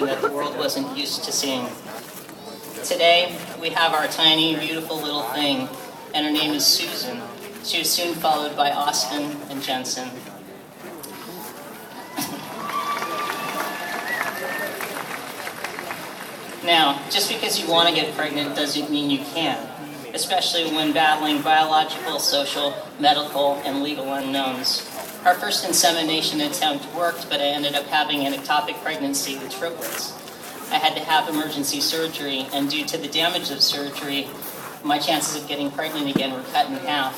something that the world wasn't used to seeing. Today, we have our tiny, beautiful little thing, and her name is Susan. She was soon followed by Austin and Jensen. Now, just because you want to get pregnant doesn't mean you can, especially when battling biological, social, medical, and legal unknowns. Our first insemination attempt worked, but I ended up having an ectopic pregnancy with triplets. I had to have emergency surgery, and due to the damage of surgery, my chances of getting pregnant again were cut in half,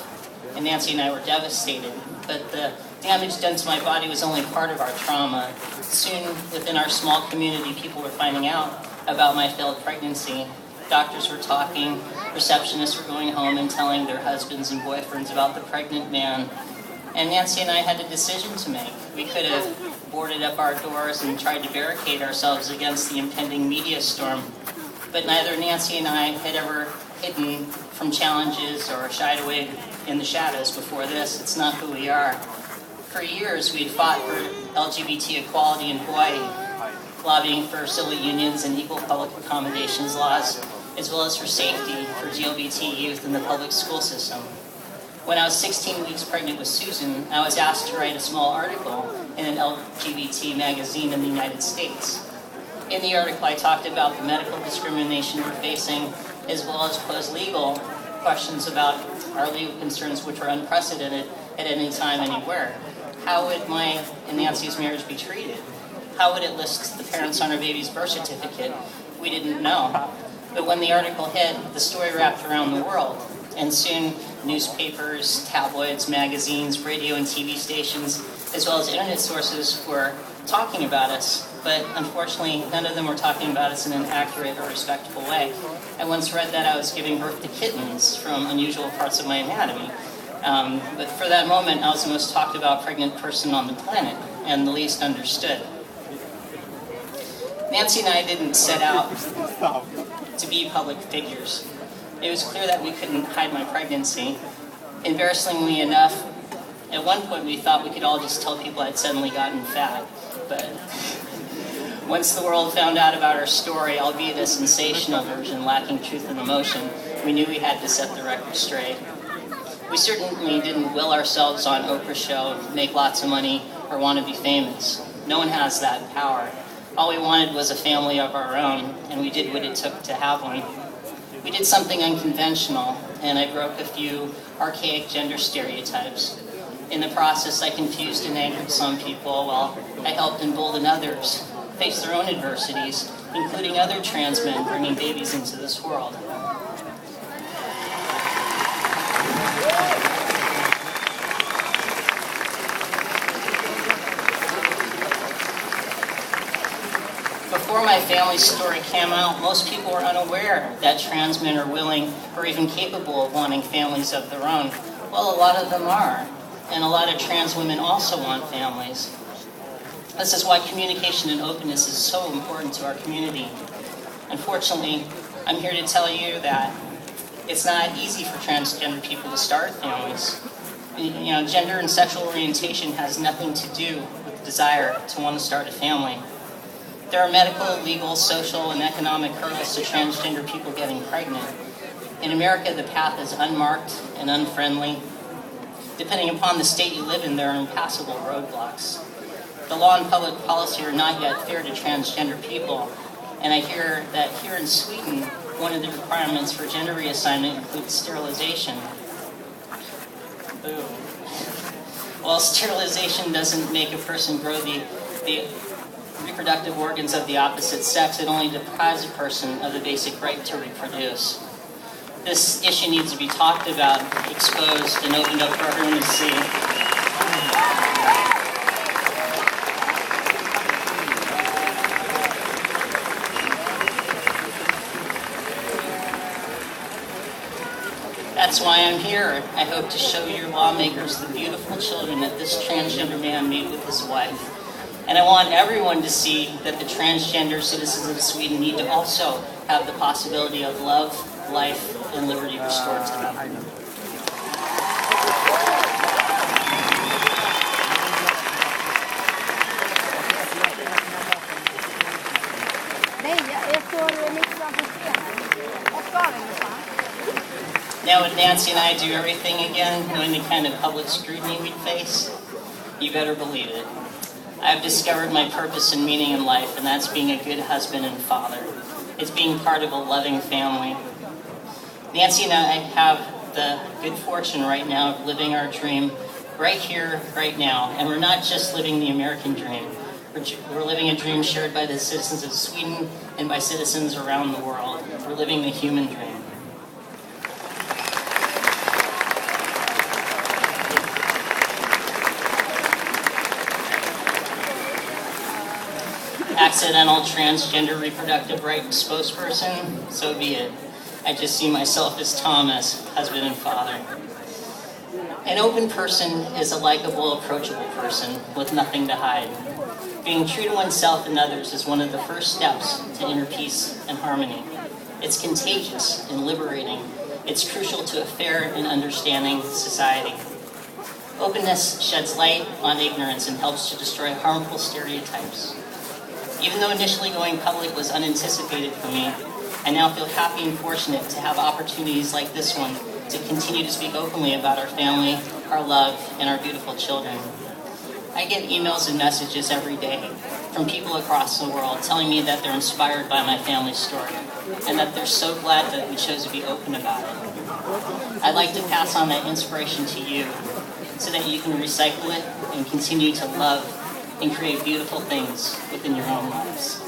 and Nancy and I were devastated. But the damage done to my body was only part of our trauma. Soon, within our small community, people were finding out about my failed pregnancy. Doctors were talking, receptionists were going home and telling their husbands and boyfriends about the pregnant man. And Nancy and I had a decision to make. We could have boarded up our doors and tried to barricade ourselves against the impending media storm. But neither Nancy and I had ever hidden from challenges or shied away in the shadows before this. It's not who we are. For years, we had fought for LGBT equality in Hawaii, lobbying for civil unions and equal public accommodations laws, as well as for safety for LGBT youth in the public school system. When I was 16 weeks pregnant with Susan, I was asked to write a small article in an LGBT magazine in the United States. In the article, I talked about the medical discrimination we're facing, as well as posed legal questions about our legal concerns, which were unprecedented at any time, anywhere. How would my and Nancy's marriage be treated? How would it list the parents on our baby's birth certificate? We didn't know. But when the article hit, the story wrapped around the world. And soon, newspapers, tabloids, magazines, radio and TV stations, as well as internet sources were talking about us. But unfortunately, none of them were talking about us in an accurate or respectful way. I once read that I was giving birth to kittens from unusual parts of my anatomy. But for that moment, I was the most talked about pregnant person on the planet, and the least understood. Nancy and I didn't set out to be public figures. It was clear that we couldn't hide my pregnancy. Embarrassingly enough, at one point we thought we could all just tell people I'd suddenly gotten fat. But once the world found out about our story, albeit a sensational version lacking truth and emotion, we knew we had to set the record straight. We certainly didn't will ourselves on Oprah's show, make lots of money, or want to be famous. No one has that power. All we wanted was a family of our own, and we did what it took to have one. We did something unconventional, and I broke a few archaic gender stereotypes. In the process, I confused and angered some people, while I helped embolden others face their own adversities, including other trans men bringing babies into this world. Before my family's story came out, most people were unaware that trans men are willing or even capable of wanting families of their own. Well, a lot of them are, and a lot of trans women also want families. This is why communication and openness is so important to our community. Unfortunately, I'm here to tell you that it's not easy for transgender people to start families. You know, gender and sexual orientation has nothing to do with the desire to want to start a family. There are medical, legal, social, and economic hurdles to transgender people getting pregnant. In America, the path is unmarked and unfriendly. Depending upon the state you live in, there are impassable roadblocks. The law and public policy are not yet fair to transgender people, and I hear that here in Sweden, one of the requirements for gender reassignment includes sterilization. Boo. Well, sterilization doesn't make a person grow the reproductive organs of the opposite sex. It only deprives a person of the basic right to reproduce. This issue needs to be talked about, exposed, and opened up for everyone to see. That's why I'm here. I hope to show your lawmakers the beautiful children that this transgender man made with his wife. And I want everyone to see that the transgender citizens of Sweden need to also have the possibility of love, life, and liberty restored to them. Now would Nancy and I do everything again, knowing the kind of public scrutiny we'd face? You better believe it. I've discovered my purpose and meaning in life, and that's being a good husband and father. It's being part of a loving family. Nancy and I have the good fortune right now of living our dream right here, right now. And we're not just living the American dream. We're living a dream shared by the citizens of Sweden and by citizens around the world. We're living the human dream. Accidental transgender reproductive rights spokesperson, so be it. I just see myself as Thomas, husband and father. An open person is a likable, approachable person with nothing to hide. Being true to oneself and others is one of the first steps to inner peace and harmony. It's contagious and liberating. It's crucial to a fair and understanding society. Openness sheds light on ignorance and helps to destroy harmful stereotypes. Even though initially going public was unanticipated for me, I now feel happy and fortunate to have opportunities like this one to continue to speak openly about our family, our love, and our beautiful children. I get emails and messages every day from people across the world telling me that they're inspired by my family's story and that they're so glad that we chose to be open about it. I'd like to pass on that inspiration to you so that you can recycle it and continue to love and create beautiful things within your own lives.